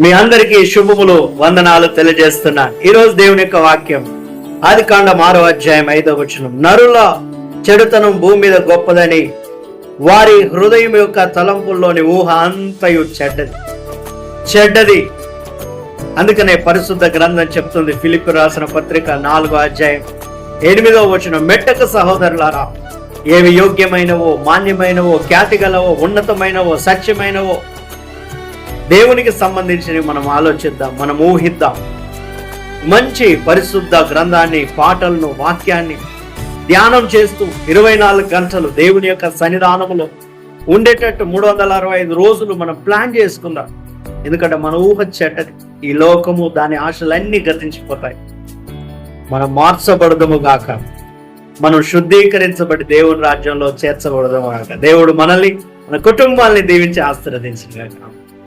మీ అందరికీ శుభములు, వందనాలు తెలియజేస్తున్నా. ఈరోజు దేవుని యొక్క వాక్యం ఆదికాండం 6వ అధ్యాయం 5వ వచనం. నరుల చెడుతనం భూమి మీద గొప్పదని, వారి హృదయం యొక్క తలంపుల్లోని ఊహ అంతయు చెడ్డది. అందుకనే పరిశుద్ధ గ్రంథం చెప్తుంది, ఫిలిప్పీ రాసిన పత్రిక 4వ అధ్యాయం 8వ వచనం. మెట్టక సహోదరులారా, ఏవి యోగ్యమైనవో, మాన్యమైనవో, ఖ్యాతి గలవో, ఉన్నతమైనవో, సత్యమైనవో, దేవునికి సంబంధించినవి మనం ఆలోచిద్దాం, మనం ఊహిద్దాం. మంచి పరిశుద్ధ గ్రంథాన్ని, పాటలను, వాక్యాన్ని ధ్యానం చేస్తూ 24 గంటలు దేవుని యొక్క సన్నిధానములో ఉండేటట్టు 365 రోజులు మనం ప్లాన్ చేసుకుందాం. ఎందుకంటే మన ఊహ చెడ్డది. ఈ లోకము, దాని ఆశలన్నీ గతించిపోతాయి. మనం మార్చబడదము గాక, మనం శుద్ధీకరించబడి దేవుని రాజ్యంలో చేర్చబడదము గాక. దేవుడు మనల్ని, మన కుటుంబాన్ని దీవించి ఆశీర్వదించును గాక.